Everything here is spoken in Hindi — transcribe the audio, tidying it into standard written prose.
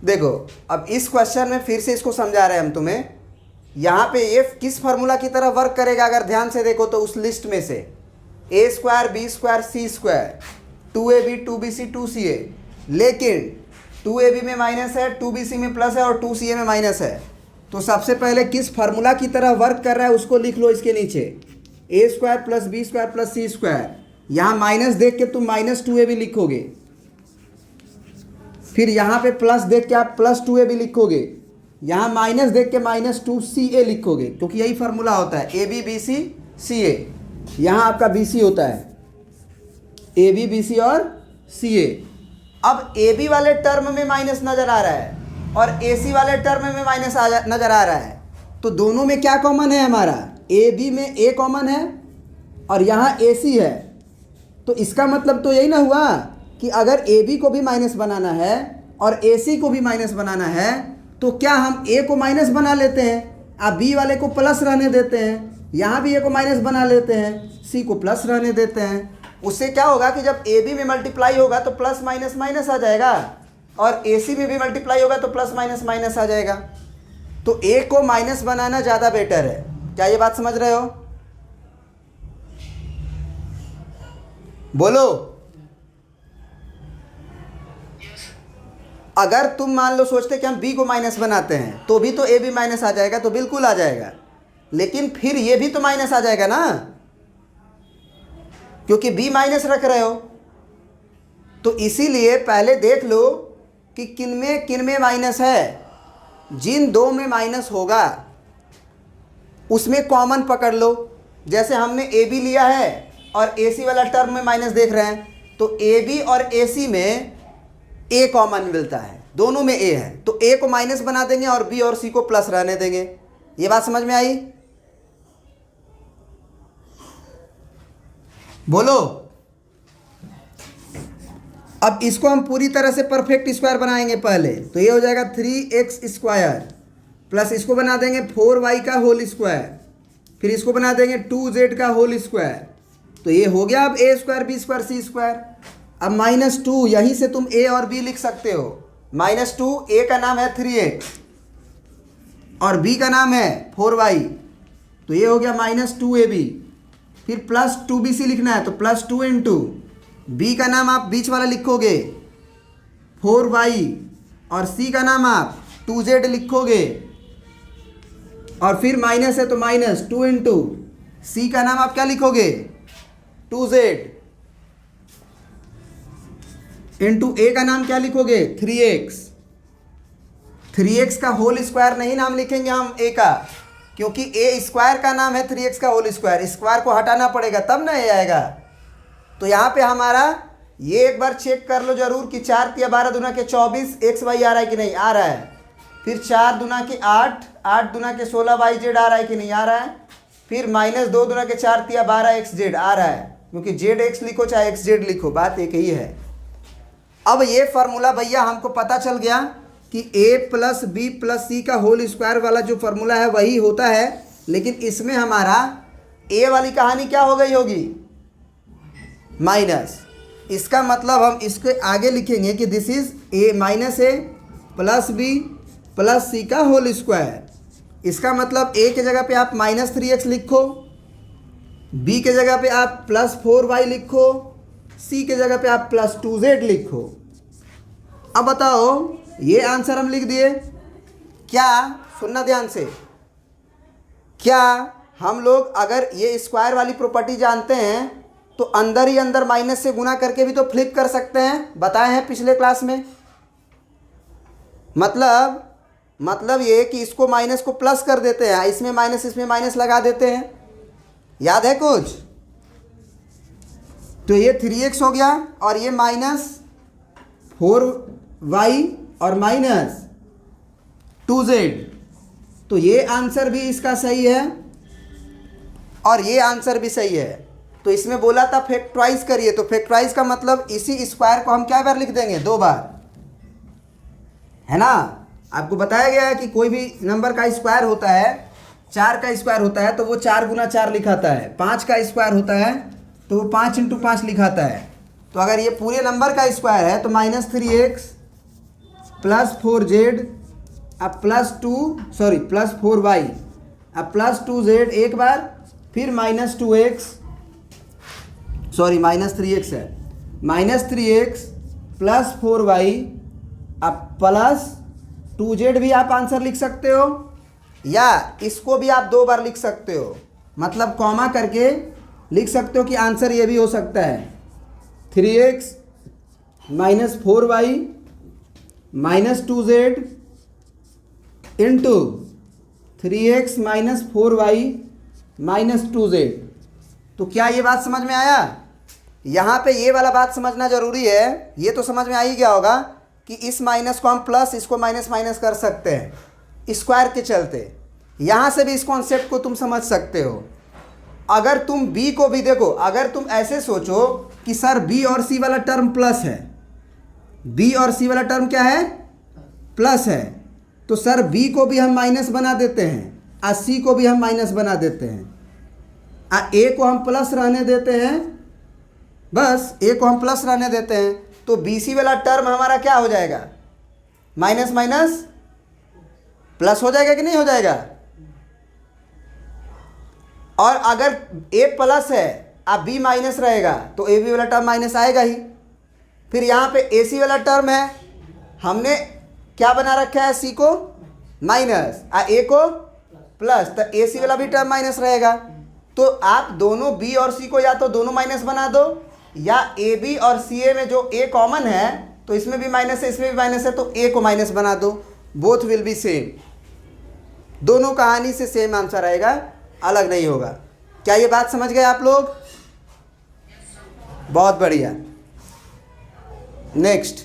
देखो अब इस क्वेश्चन में फिर से इसको समझा रहे हैं हम तुम्हें। यहाँ पे ये किस फार्मूला की तरह वर्क करेगा अगर ध्यान से देखो तो उस लिस्ट में से ए square B square C square 2ab 2bc 2ca, लेकिन 2ab में माइनस है, 2bc में प्लस है और 2ca में माइनस है। तो सबसे पहले किस फार्मूला की तरह वर्क कर रहा है उसको लिख लो इसके नीचे, A square plus B square plus C square. यहाँ माइनस देख के तुम माइनस 2ab लिखोगे, फिर यहाँ पे प्लस देख के आप प्लस 2ab लिखोगे, यहाँ माइनस देख के माइनस 2ca लिखोगे, क्योंकि यही फार्मूला होता है ए बी बी सी सी ए। यहाँ आपका बी सी होता है, ए बी बी सी और सी ए। अब ए बी वाले टर्म में माइनस नज़र आ रहा है और ए सी वाले टर्म में माइनस नज़र आ रहा है, तो दोनों में क्या कॉमन है हमारा, ए बी में ए कॉमन है और यहाँ ए सी है। तो इसका मतलब तो यही ना हुआ कि अगर ए बी को भी माइनस बनाना है और ए सी को भी माइनस बनाना है तो क्या हम ए को माइनस बना लेते हैं, आप बी वाले को प्लस रहने देते हैं, यहाँ भी ए को माइनस बना लेते हैं, सी को प्लस रहने देते हैं। उससे क्या होगा कि जब ए बी में मल्टीप्लाई होगा तो प्लस माइनस माइनस आ जाएगा और ए सी में भी मल्टीप्लाई होगा तो प्लस माइनस माइनस आ जाएगा। तो ए को माइनस बनाना ज़्यादा बेटर है। क्या ये बात समझ रहे हो? बोलो। अगर तुम मान लो सोचते कि हम बी को माइनस बनाते हैं तो भी तो ए भी माइनस आ जाएगा, तो बिल्कुल आ जाएगा, लेकिन फिर ये भी तो माइनस आ जाएगा ना, क्योंकि बी माइनस रख रहे हो। तो इसीलिए पहले देख लो कि किन में माइनस है। जिन दो में माइनस होगा उसमें कॉमन पकड़ लो। जैसे हमने ए बी लिया है और ए सी वाला टर्म में माइनस देख रहे हैं, तो ए बी और ए सी में ए कॉमन मिलता है, दोनों में ए है, तो ए को माइनस बना देंगे और बी और सी को प्लस रहने देंगे। ये बात समझ में आई? बोलो। अब इसको हम पूरी तरह से परफेक्ट स्क्वायर बनाएंगे पहले, तो ये हो जाएगा 3x स्क्वायर प्लस इसको बना देंगे 4y का होल स्क्वायर, फिर इसको बना देंगे 2z का होल स्क्वायर। तो ये हो गया अब a square B square C square. अब -2 यहीं से तुम a और b लिख सकते हो। -2 a का नाम है 3x और b का नाम है 4y, तो ये हो गया -2ab। फिर प्लस 2bc लिखना है तो +2 इंटू b का नाम आप बीच वाला लिखोगे 4y और c का नाम आप 2z लिखोगे, और फिर माइनस है तो -2 इंटू c का नाम आप क्या लिखोगे 2z इंटू a का नाम क्या लिखोगे 3x। 3x का होल स्क्वायर नहीं नाम लिखेंगे हम a का, क्योंकि a स्क्वायर का नाम है 3x का होल स्क्वायर, स्क्वायर को हटाना पड़ेगा तब ना a आएगा। तो यहाँ पे हमारा ये एक बार चेक कर लो जरूर कि 4 × 12 दूना के 24 एक्स वाई आ रहा है कि नहीं, आ रहा है। फिर 4 दूना के 8, 8 दूना के 16 वाई जेड आ रहा है कि नहीं, आ रहा है। फिर -2 दूना के 4 × 12 एक्स जेड आ रहा है, क्योंकि जेड एक्स लिखो चाहे एक्स जेड लिखो बात एक ही है। अब ये फार्मूला भैया हमको पता चल गया कि a plus B plus C का होल स्क्वायर वाला जो फार्मूला है वही होता है, लेकिन इसमें हमारा a वाली कहानी क्या हो गई होगी माइनस। इसका मतलब हम इसके आगे लिखेंगे कि this is a minus A plus B plus C का होल स्क्वायर। इसका मतलब a के जगह पे आप -3x लिखो, b के जगह पे आप +4y लिखो, c के जगह पे आप +2z लिखो। अब बताओ ये आंसर हम लिख दिए क्या? सुनना ध्यान से। क्या हम लोग अगर ये स्क्वायर वाली प्रॉपर्टी जानते हैं तो अंदर ही अंदर माइनस से गुना करके भी तो फ्लिप कर सकते हैं, बताए हैं पिछले क्लास में। मतलब ये कि इसको माइनस को प्लस कर देते हैं, इसमें माइनस लगा देते हैं, याद है कुछ? तो ये 3x हो गया और ये -4y और -2z। तो ये आंसर भी इसका सही है और ये आंसर भी सही है। तो इसमें बोला था फैक्टराइज करिए, तो फैक्टराइज का मतलब इसी स्क्वायर को हम क्या बार लिख देंगे 2 बार, है ना। आपको बताया गया है कि कोई भी नंबर का स्क्वायर होता है, 4 का स्क्वायर होता है तो वो 4 × 4 लिखाता है, 5 का स्क्वायर होता है तो वो 5 × 5 लिखाता है। तो अगर ये पूरे नंबर का स्क्वायर है तो -3x प्लस 4z अब प्लस 4y अब प्लस 2z एक बार, फिर माइनस 2x माइनस 3x है, माइनस 3x प्लस 4y अब प्लस 2z भी आप आंसर लिख सकते हो, या इसको भी आप 2 बार लिख सकते हो, मतलब कॉमा करके लिख सकते हो कि आंसर ये भी हो सकता है 3x minus 4y minus 2z into 3x minus 4y minus 2z। तो क्या ये बात समझ में आया? यहाँ पे ये वाला बात समझना जरूरी है। ये तो समझ में आ ही गया होगा कि इस माइनस को हम प्लस, इसको माइनस माइनस कर सकते हैं स्क्वायर के चलते। यहाँ से भी इस कॉन्सेप्ट को तुम समझ सकते हो। अगर तुम b को भी देखो, अगर तुम ऐसे सोचो कि सर b और c वाला टर्म प्लस है, b और c वाला टर्म क्या है? प्लस है, तो सर b को भी हम माइनस बना देते हैं और c को भी हम माइनस बना देते हैं, और a को हम प्लस रहने देते हैं, बस a को हम प्लस रहने देते हैं। तो bc वाला टर्म हमारा क्या हो जाएगा? माइनस माइनस प्लस हो जाएगा कि नहीं हो जाएगा? और अगर a प्लस है अब b माइनस रहेगा तो ab वाला टर्म माइनस आएगा ही। फिर यहाँ पे ac वाला टर्म है, हमने क्या बना रखा है? c को माइनस और a को प्लस, तो ac वाला भी टर्म माइनस रहेगा। तो आप दोनों b और c को या तो दोनों माइनस बना दो, या ab और ca में जो a कॉमन है तो इसमें भी माइनस है इसमें भी माइनस है, तो a को माइनस बना दो, बोथ विल बी सेम। दोनों कहानी से सेम आंसर आएगा, अलग नहीं होगा। क्या ये बात समझ गए आप लोग? बहुत बढ़िया। नेक्स्ट